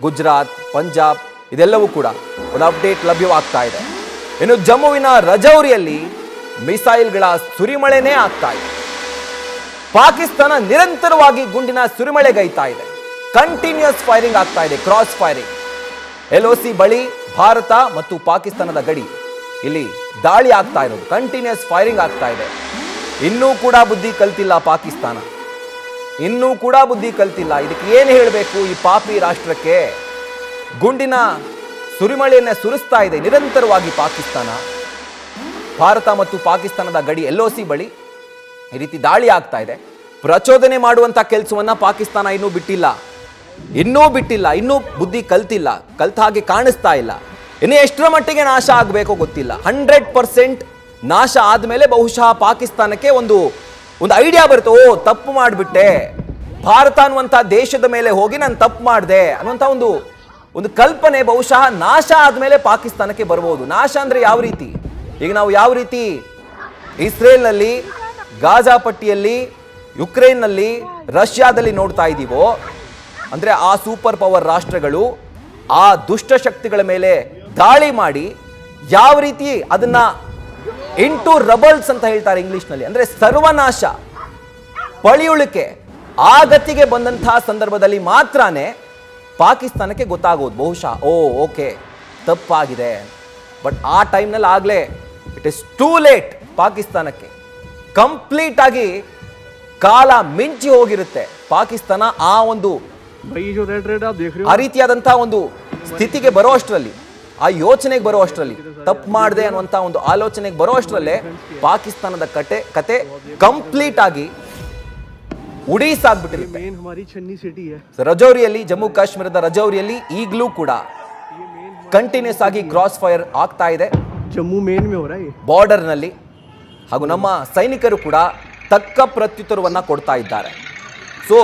ಗುಜರಾತ್, ಪಂಜಾಬ್ ಇದೆಲ್ಲವೂ ಕೂಡ ಒಂದು ಅಪ್ಡೇಟ್ ಲಭ್ಯವಾಗ್ತಾ ಇದೆ. ಇನ್ನು ಜಮ್ಮುವಿನ ರಜೌರಿಯಲ್ಲಿ ಮಿಸೈಲ್ಗಳ ಸುರಿಮಳೆನೇ ಆಗ್ತಾ ಇದೆ. ಪಾಕಿಸ್ತಾನ ನಿರಂತರವಾಗಿ ಗುಂಡಿನ ಸುರಿಮಳೆಗೈತಾ ಇದೆ. ಕಂಟಿನ್ಯೂಸ್ ಫೈರಿಂಗ್ ಆಗ್ತಾ ಇದೆ, ಕ್ರಾಸ್ ಫೈರಿಂಗ್. LOC ಬಳಿ ಭಾರತ ಮತ್ತು ಪಾಕಿಸ್ತಾನದ ಗಡಿ ಇಲ್ಲಿ ದಾಳಿ ಆಗ್ತಾ ಇರೋದು, ಕಂಟಿನ್ಯೂಸ್ ಫೈರಿಂಗ್ ಆಗ್ತಾ ಇದೆ. ಇನ್ನೂ ಕೂಡ ಬುದ್ಧಿ ಕಲ್ತಿಲ್ಲ ಪಾಕಿಸ್ತಾನ, ಇನ್ನೂ ಕೂಡ ಬುದ್ಧಿ ಕಲ್ತಿಲ್ಲ. ಇದಕ್ಕೆ ಏನು ಹೇಳಬೇಕು ಈ ಪಾಪಿ ರಾಷ್ಟ್ರಕ್ಕೆ? ಗುಂಡಿನ ಸುರಿಮಳೆಯನ್ನ ಸುರಿಸ್ತಾ ಇದೆ ನಿರಂತರವಾಗಿ ಪಾಕಿಸ್ತಾನ. ಭಾರತ ಮತ್ತು ಪಾಕಿಸ್ತಾನದ ಗಡಿ LOC ಬಳಿ ಈ ರೀತಿ ದಾಳಿ ಆಗ್ತಾ ಇದೆ. ಪ್ರಚೋದನೆ ಮಾಡುವಂತ ಕೆಲಸವನ್ನ ಪಾಕಿಸ್ತಾನ ಇನ್ನೂ ಬಿಟ್ಟಿಲ್ಲ, ಇನ್ನೂ ಬುದ್ಧಿ ಕಲ್ತಿಲ್ಲ, ಕಲ್ತ ಹಾಗೆ ಕಾಣಿಸ್ತಾ ಇಲ್ಲ. ಇನ್ನು ಎಷ್ಟರ ಮಟ್ಟಿಗೆ ನಾಶ ಆಗಬೇಕೋ ಗೊತ್ತಿಲ್ಲ. 100% ನಾಶ ಆದ್ಮೇಲೆ ಬಹುಶಃ ಪಾಕಿಸ್ತಾನಕ್ಕೆ ಒಂದು ಐಡಿಯಾ ಬರುತ್ತೆ, ಓ ತಪ್ಪು ಮಾಡಿಬಿಟ್ಟೆ, ಭಾರತ ಅನ್ನುವಂಥ ದೇಶದ ಮೇಲೆ ಹೋಗಿ ನಾನು ತಪ್ಪು ಮಾಡಿದೆ ಅನ್ನುವಂಥ ಒಂದು ಕಲ್ಪನೆ ಬಹುಶಃ ನಾಶ ಆದ್ಮೇಲೆ ಪಾಕಿಸ್ತಾನಕ್ಕೆ ಬರ್ಬೋದು. ನಾಶ ಅಂದ್ರೆ ಯಾವ ರೀತಿ? ಈಗ ನಾವು ಯಾವ ರೀತಿ ಇಸ್ರೇಲ್ನಲ್ಲಿ, ಗಾಜಾ ಪಟ್ಟಿಯಲ್ಲಿ, ಯುಕ್ರೇನ್ನಲ್ಲಿ, ರಷ್ಯಾದಲ್ಲಿ ನೋಡ್ತಾ ಇದ್ದೀವೋ, ಅಂದ್ರೆ ಆ ಸೂಪರ್ ಪವರ್ ರಾಷ್ಟ್ರಗಳು ಆ ದುಷ್ಟಶಕ್ತಿಗಳ ಮೇಲೆ ದಾಳಿ ಮಾಡಿ ಯಾವ ರೀತಿ ಅದನ್ನ ಇಂಟು ರಬಲ್ಸ್ ಅಂತ ಹೇಳ್ತಾರೆ ಇಂಗ್ಲಿಷ್ನಲ್ಲಿ, ಅಂದ್ರೆ ಸರ್ವನಾಶ, ಪಳಿಯುಳಿಕೆ, ಆ ಗತಿಗೆ ಬಂದಂತಹ ಸಂದರ್ಭದಲ್ಲಿ ಮಾತ್ರನೇ ಪಾಕಿಸ್ತಾನಕ್ಕೆ ಗೊತ್ತಾಗೋದು ಬಹುಶಃ ಓ ಓಕೆ ತಪ್ಪಾಗಿದೆ. ಬಟ್ ಆ ಟೈಮ್ನಲ್ಲಿ ಆಗಲೇ ಇಟ್ ಇಸ್ ಟೂ ಲೇಟ್. ಪಾಕಿಸ್ತಾನಕ್ಕೆ ಕಂಪ್ಲೀಟ್ ಆಗಿ ಕಾಲ ಮಿಂಚಿ ಹೋಗಿರುತ್ತೆ. ಪಾಕಿಸ್ತಾನ ಆ ರೀತಿಯಾದಂತಹ ಒಂದು ಸ್ಥಿತಿಗೆ ಬರೋ ಅಷ್ಟರಲ್ಲಿ, ಆ ಯೋಚನೆಗೆ ಬರೋ ಅಷ್ಟರಲ್ಲಿ, ತಪ್ಪು ಮಾಡಿದೆ ಅನ್ನುವಂಥ ಒಂದು ಆಲೋಚನೆಗೆ ಬರೋ ಅಷ್ಟರಲ್ಲೇ ಪಾಕಿಸ್ತಾನದ ಕತೆ ಕಂಪ್ಲೀಟ್ ಆಗಿ ಉಡೀಸಾಗ್ಬಿಟ್ಟಿರುತ್ತೆ. ರಜೌರಿಯಲ್ಲಿ, ಜಮ್ಮು ಕಾಶ್ಮೀರದ ರಜೌರಿಯಲ್ಲಿ ಈಗಲೂ ಕೂಡ ಕಂಟಿನ್ಯೂಸ್ ಆಗಿ ಕ್ರಾಸ್ ಫೈರ್ ಆಗ್ತಾ ಇದೆ ಬಾರ್ಡರ್ನಲ್ಲಿ. ಹಾಗೂ ನಮ್ಮ ಸೈನಿಕರು ಕೂಡ ತಕ್ಕ ಪ್ರತ್ಯುತ್ತರವನ್ನ ಕೊಡ್ತಾ ಇದ್ದಾರೆ. ಸೊ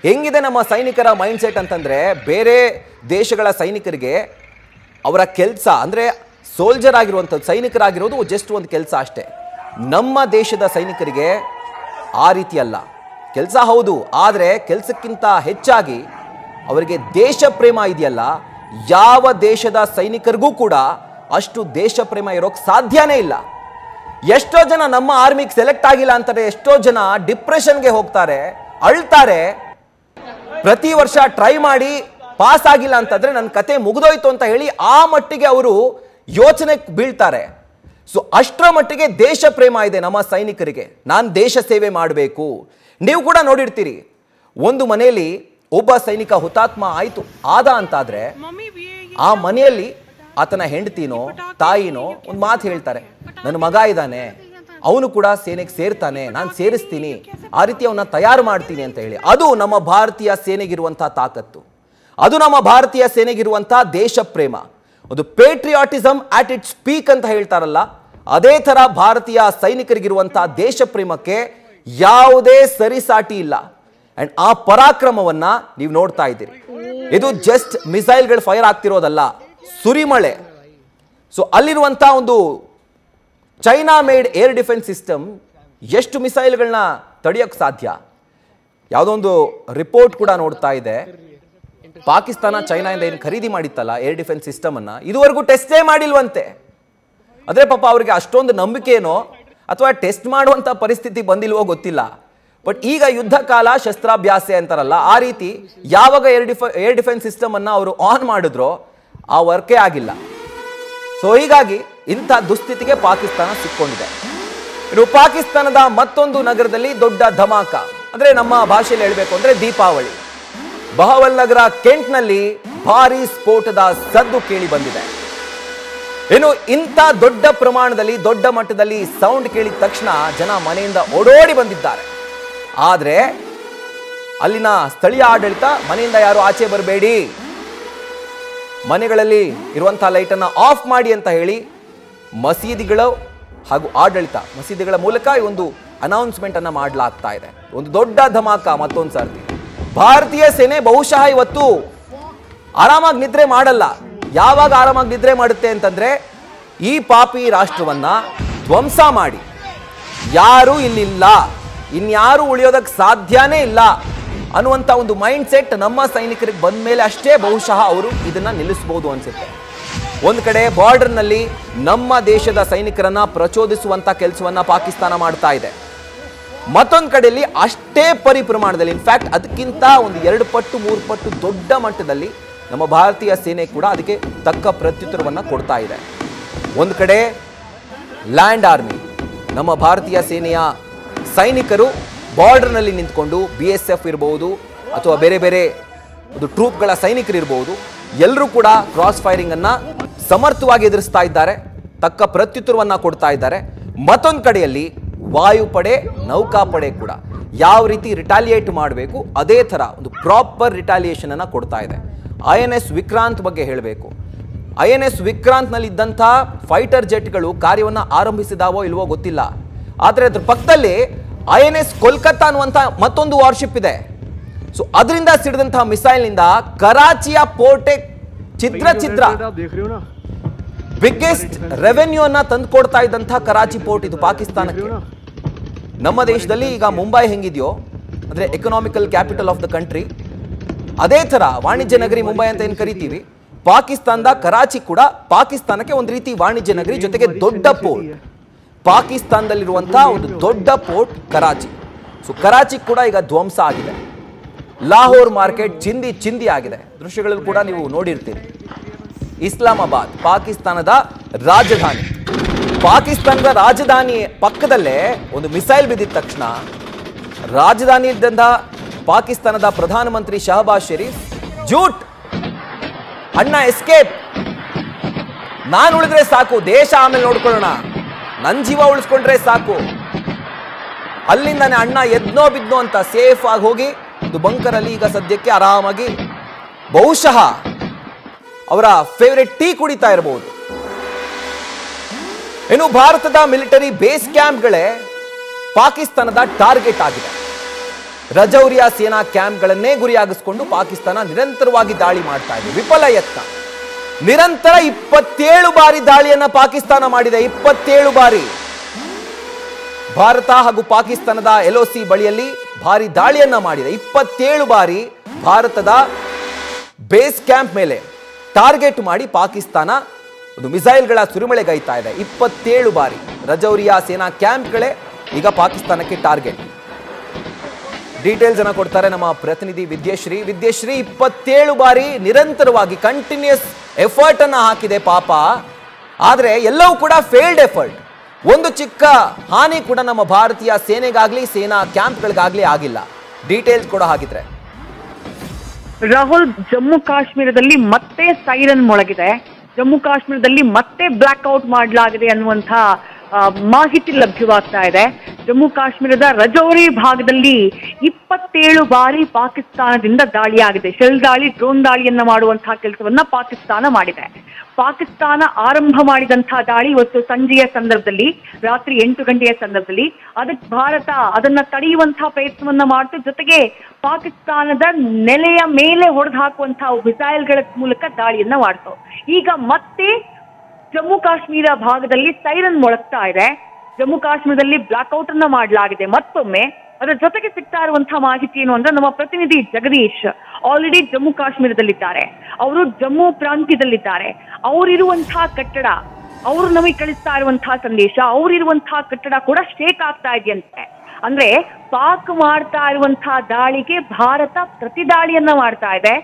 ಹೆಂಗಿದೆ ನಮ್ಮ ಸೈನಿಕರ ಮೈಂಡ್ ಸೆಟ್ ಅಂತಂದ್ರೆ, ಬೇರೆ ದೇಶಗಳ ಸೈನಿಕರಿಗೆ ಅವರ ಕೆಲಸ ಅಂದ್ರೆ ಸೋಲ್ಜರ್ ಆಗಿರುವಂಥದ್ದು, ಸೈನಿಕರಾಗಿರೋದು ಜಸ್ಟ್ ಒಂದು ಕೆಲಸ ಅಷ್ಟೇ. ನಮ್ಮ ದೇಶದ ಸೈನಿಕರಿಗೆ ಆ ರೀತಿ ಅಲ್ಲ, ಕೆಲಸ ಹೌದು, ಆದರೆ ಕೆಲಸಕ್ಕಿಂತ ಹೆಚ್ಚಾಗಿ ಅವರಿಗೆ ದೇಶ ಪ್ರೇಮ ಇದೆಯಲ್ಲ. ಯಾವ ದೇಶದ ಸೈನಿಕರಿಗೂ ಕೂಡ ಅಷ್ಟು ದೇಶ ಪ್ರೇಮ ಇರೋಕ್ಕೆ ಸಾಧ್ಯನೇ ಇಲ್ಲ. ಎಷ್ಟೋ ಜನ ನಮ್ಮ ಆರ್ಮಿಗೆ ಸೆಲೆಕ್ಟ್ ಆಗಿಲ್ಲ ಅಂತಾರೆ, ಎಷ್ಟೋ ಜನ ಡಿಪ್ರೆಷನ್ಗೆ ಹೋಗ್ತಾರೆ, ಅಳ್ತಾರೆ. ಪ್ರತಿ ವರ್ಷ ಟ್ರೈ ಮಾಡಿ ಪಾಸ್ ಆಗಿಲ್ಲ ಅಂತಂದ್ರೆ ನನ್ನ ಕತೆ ಮುಗಿದೋಯ್ತು ಅಂತ ಹೇಳಿ ಆ ಮಟ್ಟಿಗೆ ಅವರು ಯೋಚನೆ ಬೀಳ್ತಾರೆ. ಸೊ ಅಷ್ಟರ ಮಟ್ಟಿಗೆ ದೇಶ ಪ್ರೇಮ ಇದೆ ನಮ್ಮ ಸೈನಿಕರಿಗೆ. ನಾನು ದೇಶ ಸೇವೆ ಮಾಡಬೇಕು. ನೀವು ಕೂಡ ನೋಡಿರ್ತೀರಿ, ಒಂದು ಮನೆಯಲ್ಲಿ ಒಬ್ಬ ಸೈನಿಕ ಹುತಾತ್ಮ ಆದ ಅಂತಾದ್ರೆ ಆ ಮನೆಯಲ್ಲಿ ಆತನ ಹೆಂಡತಿನೋ ತಾಯಿನೋ ಒಂದು ಮಾತು ಹೇಳ್ತಾರೆ, ನನ್ನ ಮಗ ಇದ್ದಾನೆ, ಅವನು ಕೂಡ ಸೇನೆಗೆ ಸೇರ್ತಾನೆ, ನಾನು ಸೇರಿಸ್ತೀನಿ, ಆ ರೀತಿ ಅವನ್ನ ತಯಾರು ಮಾಡ್ತೀನಿ ಅಂತ ಹೇಳಿ. ಅದು ನಮ್ಮ ಭಾರತೀಯ ಸೇನೆಗಿರುವಂತಹ ತಾಕತ್ತು, ಅದು ನಮ್ಮ ಭಾರತೀಯ ಸೇನೆಗಿರುವಂತಹ ದೇಶ ಪ್ರೇಮ, ಒಂದು ಪೇಟ್ರಿಯಾಟಿಸಮ್ ಆಟ್ ಇಟ್ಸ್ ಪೀಕ್ ಅಂತ ಹೇಳ್ತಾರಲ್ಲ, ಅದೇ ತರ ಭಾರತೀಯ ಸೈನಿಕರಿಗಿರುವಂತಹ ದೇಶ ಪ್ರೇಮಕ್ಕೆ ಯಾವುದೇ ಸರಿಸಾಟಿ ಇಲ್ಲ. ಅಂಡ್ ಆ ಪರಾಕ್ರಮವನ್ನ ನೀವು ನೋಡ್ತಾ ಇದ್ದೀರಿ. ಇದು ಜಸ್ಟ್ ಮಿಸೈಲ್ಗಳು ಫೈರ್ ಆಗ್ತಿರೋದಲ್ಲ, ಸುರಿಮಳೆ. ಸೊ ಅಲ್ಲಿರುವಂತಹ ಒಂದು China made air defence system ಎಷ್ಟು ಮಿಸೈಲ್ಗಳನ್ನ ತಡೆಯೋಕ್ಕೆ ಸಾಧ್ಯ? ಯಾವುದೋ ಒಂದು ರಿಪೋರ್ಟ್ ಕೂಡ ನೋಡ್ತಾ ಇದೆ, ಪಾಕಿಸ್ತಾನ ಚೈನಾದಿಂದ ಏನು ಖರೀದಿ ಮಾಡಿತ್ತಲ್ಲ ಏರ್ ಡಿಫೆನ್ಸ್ ಸಿಸ್ಟಮ್ ಅನ್ನ, ಇದುವರೆಗೂ ಟೆಸ್ಟೇ ಮಾಡಿಲ್ವಂತೆ. ಅದೇ ಪಾಪ ಅವರಿಗೆ ಅಷ್ಟೊಂದು ನಂಬಿಕೆನೋ ಅಥವಾ ಟೆಸ್ಟ್ ಮಾಡುವಂತ ಪರಿಸ್ಥಿತಿ ಬಂದಿಲ್ವೋ ಗೊತ್ತಿಲ್ಲ. ಬಟ್ ಈಗ ಯುದ್ಧ ಕಾಲ ಶಸ್ತ್ರಾಭ್ಯಾಸ ಅಂತಾರಲ್ಲ, ಆ ರೀತಿ ಯಾವಾಗ ಏರ್ ಡಿಫೆನ್ಸ್ ಸಿಸ್ಟಮ್ ಅನ್ನ ಅವರು ಆನ್ ಮಾಡಿದ್ರೋ ಆ ವರ್ಕೇ ಆಗಿಲ್ಲ. ಸೊ ಹೀಗಾಗಿ ಇಂಥ ದುಸ್ಥಿತಿಗೆ ಪಾಕಿಸ್ತಾನ ಸಿಕ್ಕೊಂಡಿದೆ. ಇನ್ನು ಪಾಕಿಸ್ತಾನದ ಮತ್ತೊಂದು ನಗರದಲ್ಲಿ ದೊಡ್ಡ ಧಮಾಕ, ಅಂದ್ರೆ ನಮ್ಮ ಭಾಷೆಯಲ್ಲಿ ಹೇಳಬೇಕು ಅಂದ್ರೆ ದೀಪಾವಳಿ. ಬಹವಲ್ ನಗರ ಕೆಂಟ್ನಲ್ಲಿ ಭಾರೀ ಸ್ಫೋಟದ ಸದ್ದು ಕೇಳಿ ಬಂದಿದೆ. ಇನ್ನು ಇಂಥ ದೊಡ್ಡ ಪ್ರಮಾಣದಲ್ಲಿ, ದೊಡ್ಡ ಮಟ್ಟದಲ್ಲಿ ಸೌಂಡ್ ಕೇಳಿದ ತಕ್ಷಣ ಜನ ಮನೆಯಿಂದ ಓಡೋಡಿ ಬಂದಿದ್ದಾರೆ. ಆದ್ರೆ ಅಲ್ಲಿನ ಸ್ಥಳೀಯ ಆಡಳಿತ ಮನೆಯಿಂದ ಯಾರು ಆಚೆ ಬರಬೇಡಿ, ಮನೆಗಳಲ್ಲಿ ಇರುವಂತಹ ಲೈಟನ್ನು ಆಫ್ ಮಾಡಿ ಅಂತ ಹೇಳಿ ಮಸೀದಿಗಳು ಹಾಗೂ ಆಡಳಿತ, ಮಸೀದಿಗಳ ಮೂಲಕ ಈ ಒಂದು ಅನೌನ್ಸ್ಮೆಂಟ್ ಅನ್ನ ಮಾಡಲಾಗ್ತಾ ಇದೆ. ಒಂದು ದೊಡ್ಡ ಧಮಾಕ ಮತ್ತೊಂದು ಸರ್ತಿ. ಭಾರತೀಯ ಸೇನೆ ಬಹುಶಃ ಇವತ್ತು ಆರಾಮಾಗಿ ನಿದ್ರೆ ಮಾಡಲ್ಲ. ಯಾವಾಗ ಆರಾಮಾಗಿ ನಿದ್ರೆ ಮಾಡುತ್ತೆ ಅಂತಂದ್ರೆ, ಈ ಪಾಪಿ ರಾಷ್ಟ್ರವನ್ನ ಧ್ವಂಸ ಮಾಡಿ ಯಾರು ಇಲ್ಲಿಲ್ಲ, ಇನ್ಯಾರು ಉಳಿಯೋದಕ್ಕೆ ಸಾಧ್ಯನೇ ಇಲ್ಲ ಅನ್ನುವಂಥ ಒಂದು ಮೈಂಡ್ ಸೆಟ್ ನಮ್ಮ ಸೈನಿಕರಿಗೆ ಬಂದ ಮೇಲೆ ಅಷ್ಟೇ ಬಹುಶಃ ಅವರು ಇದನ್ನ ನಿಲ್ಲಿಸಬಹುದು ಅನ್ಸುತ್ತೆ. ಒಂದು ಕಡೆ ಬಾರ್ಡರ್ನಲ್ಲಿ ನಮ್ಮ ದೇಶದ ಸೈನಿಕರನ್ನ ಪ್ರಚೋದಿಸುವಂತ ಕೆಲಸವನ್ನ ಪಾಕಿಸ್ತಾನ ಮಾಡ್ತಾ ಇದೆ. ಮತ್ತೊಂದು ಕಡೆಯಲ್ಲಿ ಅಷ್ಟೇ ಪರಿಪ್ರಮಾಣದಲ್ಲಿ, ಇನ್ಫ್ಯಾಕ್ಟ್ ಅದಕ್ಕಿಂತ ಒಂದು 2 ಪಟ್ಟು 3 ಪಟ್ಟು ದೊಡ್ಡ ಮಟ್ಟದಲ್ಲಿ ನಮ್ಮ ಭಾರತೀಯ ಸೇನೆ ಕೂಡ ಅದಕ್ಕೆ ತಕ್ಕ ಪ್ರತ್ಯುತ್ತರವನ್ನು ಕೊಡ್ತಾ ಇದೆ. ಒಂದು ಕಡೆ ಲ್ಯಾಂಡ್ ಆರ್ಮಿ, ನಮ್ಮ ಭಾರತೀಯ ಸೇನೆಯ ಸೈನಿಕರು ಬಾರ್ಡರ್ನಲ್ಲಿ ನಿಂತ್ಕೊಂಡು BSF ಇರಬಹುದು ಅಥವಾ ಬೇರೆ ಬೇರೆ ಒಂದು ಟ್ರೂಪ್ಗಳ ಸೈನಿಕರಿರ್ಬೋದು, ಎಲ್ಲರೂ ಕೂಡ ಕ್ರಾಸ್ ಫೈರಿಂಗ್ ಅನ್ನ ಸಮರ್ಥವಾಗಿ ಎದುರಿಸ್ತಾ ಇದ್ದಾರೆ, ತಕ್ಕ ಪ್ರತ್ಯುತ್ತರವನ್ನು ಕೊಡ್ತಾ ಇದ್ದಾರೆ. ಮತ್ತೊಂದು ಕಡೆಯಲ್ಲಿ ವಾಯುಪಡೆ, ನೌಕಾಪಡೆ ಕೂಡ ಯಾವ ರೀತಿ ರಿಟಾಲಿಯೇಟ್ ಮಾಡಬೇಕು ಅದೇ ಥರ ಒಂದು ಪ್ರಾಪರ್ ರಿಟಾಲಿಯೇಷನ್ ಅನ್ನು ಕೊಡ್ತಾ ಇದೆ. INS ವಿಕ್ರಾಂತ್ ಬಗ್ಗೆ ಹೇಳಬೇಕು. INS ವಿಕ್ರಾಂತ್ನಲ್ಲಿ ಇದ್ದಂಥ ಫೈಟರ್ ಜೆಟ್ಗಳು ಕಾರ್ಯವನ್ನು ಆರಂಭಿಸಿದಾವೋ ಇಲ್ವೋ ಗೊತ್ತಿಲ್ಲ, ಆದರೆ ಅದ್ರ ಪಕ್ಕದಲ್ಲಿ INS ಕೋಲ್ಕತ್ತಾ ಅನ್ನುವಂಥ ಮತ್ತೊಂದು ವಾರ್ಶಿಪ್ ಇದೆ. ಸೊ ಅದರಿಂದ ಸಿಡಿದಂತಹ ಮಿಸೈಲ್ನಿಂದ ಕರಾಚಿಯ ಪೋರ್ಟೆ ಚಿತ್ರ ಬಿಗ್ಗೆಸ್ಟ್ ರೆವೆನ್ಯೂ ಅನ್ನ ತಂದುಕೊಡ್ತಾ ಇದ್ದಂಥ ಕರಾಚಿ ಪೋರ್ಟ್ ಇದು ಪಾಕಿಸ್ತಾನಕ್ಕೆ. ನಮ್ಮ ದೇಶದಲ್ಲಿ ಈಗ ಮುಂಬೈ ಹೆಂಗಿದೆಯೋ ಅಂದರೆ economical capital of the country, ಅದೇ ಥರ ವಾಣಿಜ್ಯ ನಗರಿ ಮುಂಬೈ ಅಂತ ಏನು ಕರಿತೀವಿ, ಪಾಕಿಸ್ತಾನದ ಕರಾಚಿ ಕೂಡ ಪಾಕಿಸ್ತಾನಕ್ಕೆ ಒಂದು ರೀತಿ ವಾಣಿಜ್ಯ ನಗರಿ, ಜೊತೆಗೆ ದೊಡ್ಡ ಪೋರ್ಟ್. ಪಾಕಿಸ್ತಾನದಲ್ಲಿರುವಂತಹ ಒಂದು ದೊಡ್ಡ ಪೋರ್ಟ್ ಕರಾಚಿ. ಸೊ ಕರಾಚಿ ಕೂಡ ಈಗ ಧ್ವಂಸ ಆಗಿದೆ. ಲಾಹೋರ್ ಮಾರ್ಕೆಟ್ ಚಿಂದಿ ಆಗಿದೆ. ದೃಶ್ಯಗಳಲ್ಲಿ ಕೂಡ ನೀವು ನೋಡಿರ್ತೀರಿ. ಇಸ್ಲಾಮಾಬಾದ್ ಪಾಕಿಸ್ತಾನದ ರಾಜಧಾನಿ, ಪಾಕಿಸ್ತಾನದ ರಾಜಧಾನಿ ಪಕ್ಕದಲ್ಲೇ ಒಂದು ಮಿಸೈಲ್ ಬಿದ್ದಿದ ತಕ್ಷಣ ರಾಜಧಾನಿ ಇದ್ದಂಥ ಪಾಕಿಸ್ತಾನದ ಪ್ರಧಾನಮಂತ್ರಿ ಶಹಬಾಜ್ ಶರೀಫ್ ಜೂಟ್ ಅಣ್ಣ ಎಸ್ಕೇಪ್, ನಾನು ಉಳಿದ್ರೆ ಸಾಕು, ದೇಶ ಆಮೇಲೆ ನೋಡ್ಕೊಳ್ಳೋಣ, ನನ್ನ ಜೀವ ಉಳಿಸ್ಕೊಂಡ್ರೆ ಸಾಕು, ಅಲ್ಲಿಂದಾನೆ ಅಣ್ಣ ಎದ್ನೋ ಬಿದ್ನೋ ಅಂತ ಸೇಫ್ ಆಗಿ ಹೋಗಿ ಇದು ಬಂಕರಲ್ಲಿ ಈಗ ಸದ್ಯಕ್ಕೆ ಆರಾಮಾಗಿ ಬಹುಶಃ ಅವರ ಫೇವರೆಟ್ ಟೀ ಕುಡಿತಾ ಇರಬಹುದು. ಇನ್ನು ಭಾರತದ ಮಿಲಿಟರಿ ಬೇಸ್ ಕ್ಯಾಂಪ್ಗಳೇ ಪಾಕಿಸ್ತಾನದ ಟಾರ್ಗೆಟ್ ಆಗಿದೆ. ರಜೌರಿಯಾ ಸೇನಾ ಕ್ಯಾಂಪ್ಗಳನ್ನೇ ಗುರಿಯಾಗಿಸಿಕೊಂಡು ಪಾಕಿಸ್ತಾನ ನಿರಂತರವಾಗಿ ದಾಳಿ ಮಾಡ್ತಾ ಇದೆ. ವಿಫಲ ಯತ್ನ, ನಿರಂತರ 27 ಬಾರಿ ದಾಳಿಯನ್ನ ಪಾಕಿಸ್ತಾನ ಮಾಡಿದೆ. 27 ಬಾರಿ ಭಾರತ ಹಾಗೂ ಪಾಕಿಸ್ತಾನದ LOC ಬಳಿಯಲ್ಲಿ ಭಾರಿ ದಾಳಿಯನ್ನ ಮಾಡಿದೆ. 27 ಬಾರಿ ಭಾರತದ ಬೇಸ್ ಕ್ಯಾಂಪ್ ಮೇಲೆ ಟಾರ್ಗೆಟ್ ಮಾಡಿ ಪಾಕಿಸ್ತಾನ ಒಂದು ಮಿಸೈಲ್ಗಳ ಸುರಿಮಳೆಗೈತಾ ಇದೆ. 27 ಬಾರಿ ರಜೌರಿಯಾ ಸೇನಾ ಕ್ಯಾಂಪ್ಗಳೇ ಈಗ ಪಾಕಿಸ್ತಾನಕ್ಕೆ ಟಾರ್ಗೆಟ್. ಡೀಟೇಲ್ಸ್ ಅನ್ನ ಕೊಡ್ತಾರೆ ನಮ್ಮ ಪ್ರತಿನಿಧಿ ವಿದ್ಯಶ್ರೀ. 27 ಬಾರಿ ನಿರಂತರವಾಗಿ ಕಂಟಿನ್ಯೂಸ್ ಎಫರ್ಟ್ ಅನ್ನ ಹಾಕಿದೆ ಪಾಪ, ಆದರೆ ಎಲ್ಲವೂ ಕೂಡ ಫೇಲ್ಡ್ ಎಫರ್ಟ್. ಒಂದು ಚಿಕ್ಕ ಹಾನಿ ಕೂಡ ನಮ್ಮ ಭಾರತೀಯ ಸೇನೆಗಾಗ್ಲಿ ಸೇನಾ ಕ್ಯಾಂಪ್ಗಳಿಗಾಗ್ಲಿ ಆಗಿಲ್ಲ. ಡೀಟೇಲ್ಸ್ ಕೂಡ ಹಾಗಿದ್ರೆ ರಾಹುಲ್, ಜಮ್ಮು ಕಾಶ್ಮೀರದಲ್ಲಿ ಮತ್ತೆ ಸೈರನ್ ಮೊಳಗಿದೆ, ಜಮ್ಮು ಕಾಶ್ಮೀರದಲ್ಲಿ ಮತ್ತೆ ಬ್ಲಾಕ್ ಔಟ್ ಮಾಡಲಾಗಿದೆ ಅನ್ನುವಂಥ ಮಾಹಿತಿ ಲಭ್ಯವಾಗ್ತಾ ಇದೆ. ಜಮ್ಮು ಕಾಶ್ಮೀರದ ರಜೌರಿ ಭಾಗದಲ್ಲಿ 27 ಬಾರಿ ಪಾಕಿಸ್ತಾನದಿಂದ ದಾಳಿಯಾಗಿದೆ. ಶೆಲ್ ದಾಳಿ, ಡ್ರೋನ್ ದಾಳಿಯನ್ನ ಮಾಡುವಂತಹ ಕೆಲಸವನ್ನ ಪಾಕಿಸ್ತಾನ ಮಾಡಿದೆ. ಪಾಕಿಸ್ತಾನ ಆರಂಭ ಮಾಡಿದಂತಹ ದಾಳಿ ಇವತ್ತು ಸಂಜೆಯ ಸಂದರ್ಭದಲ್ಲಿ, ರಾತ್ರಿ 8 ಗಂಟೆಯ ಸಂದರ್ಭದಲ್ಲಿ ಅದಕ್ಕೆ ಭಾರತ ಅದನ್ನ ತಡೆಯುವಂತಹ ಪ್ರಯತ್ನವನ್ನ ಮಾಡ್ತು. ಜೊತೆಗೆ ಪಾಕಿಸ್ತಾನದ ನೆಲೆಯ ಮೇಲೆ ಹೊಡೆದು ಹಾಕುವಂತಹ ಮಿಸೈಲ್ಗಳ ಮೂಲಕ ದಾಳಿಯನ್ನ ಮಾಡ್ತು. ಈಗ ಮತ್ತೆ ಜಮ್ಮು ಕಾಶ್ಮೀರ ಭಾಗದಲ್ಲಿ ಸೈರನ್ ಮೊಳಗ್ತಾ ಇದೆ. ಜಮ್ಮು ಕಾಶ್ಮೀರದಲ್ಲಿ ಬ್ಲಾಕ್ಔಟ್ ಅನ್ನ ಮಾಡಲಾಗಿದೆ ಮತ್ತೊಮ್ಮೆ. ಅದರ ಜೊತೆಗೆ ಸಿಗ್ತಾ ಇರುವಂತಹ ಮಾಹಿತಿ ಏನು ಅಂದ್ರೆ, ನಮ್ಮ ಪ್ರತಿನಿಧಿ ಜಗದೀಶ್ ಆಲ್ರೆಡಿ ಜಮ್ಮು ಕಾಶ್ಮೀರದಲ್ಲಿದ್ದಾರೆ, ಅವರು ಜಮ್ಮು ಪ್ರಾಂತ್ಯದಲ್ಲಿದ್ದಾರೆ. ಅವರಿರುವಂತಹ ಕಟ್ಟಡ, ಅವರು ನಮಗೆ ಕಳಿಸ್ತಾ ಇರುವಂತಹ ಸಂದೇಶ, ಅವರಿರುವಂತಹ ಕಟ್ಟಡ ಕೂಡ ಶೇಕ್ ಆಗ್ತಾ ಇದೆಯಂತೆ. ಅಂದ್ರೆ ಪಾಕ್ ಮಾಡ್ತಾ ಇರುವಂತಹ ದಾಳಿಗೆ ಭಾರತ ಪ್ರತಿ ದಾಳಿಯನ್ನ ಮಾಡ್ತಾ ಇದೆ.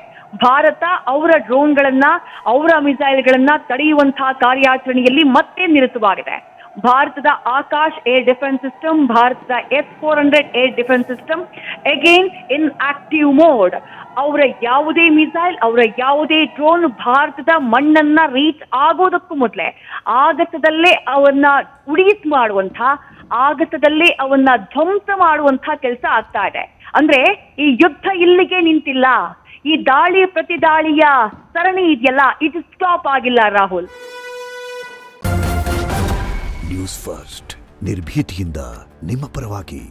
ಭಾರತ ಅವರ ಡ್ರೋನ್ಗಳನ್ನ, ಅವರ ಮಿಸೈಲ್ಗಳನ್ನ ತಡೆಯುವಂತಹ ಕಾರ್ಯಾಚರಣೆಯಲ್ಲಿ ಮತ್ತೆ ನಿರತವಾಗಿದೆ. ಭಾರತದ ಆಕಾಶ್ ಏರ್ ಡಿಫೆನ್ಸ್ ಸಿಸ್ಟಮ್, ಭಾರತದ S-400 air defence system again in active mode. ಅವರ ಯಾವುದೇ ಮಿಸೈಲ್, ಅವರ ಯಾವುದೇ ಡ್ರೋನ್ ಭಾರತದ ಮಣ್ಣನ್ನ ರೀಚ್ ಆಗೋದಕ್ಕೂ ಮೊದಲೇ ಆಗಸದಲ್ಲೇ ಅವನ್ನ ಉಡೀಸ್ ಮಾಡುವಂತ, ಆಗಸದಲ್ಲೇ ಅವನ್ನ ಧ್ವಂಸ ಮಾಡುವಂತ ಕೆಲಸ ಆಗ್ತಾ ಇದೆ. ಅಂದ್ರೆ ಈ ಯುದ್ಧ ಇಲ್ಲಿಗೆ ನಿಂತಿಲ್ಲ, ಈ ದಾಳಿ ಪ್ರತಿ ದಾಳಿಯ ಸರಣಿ ಇದೆಯಲ್ಲ, ಇದು ಸ್ಟಾಪ್ ಆಗಿಲ್ಲ ರಾಹುಲ್. ನ್ಯೂಸ್ ಫಸ್ಟ್, ನಿರ್ಭೀತಿಯಿಂದ ನಿಮ್ಮ ಪರವಾಗಿ.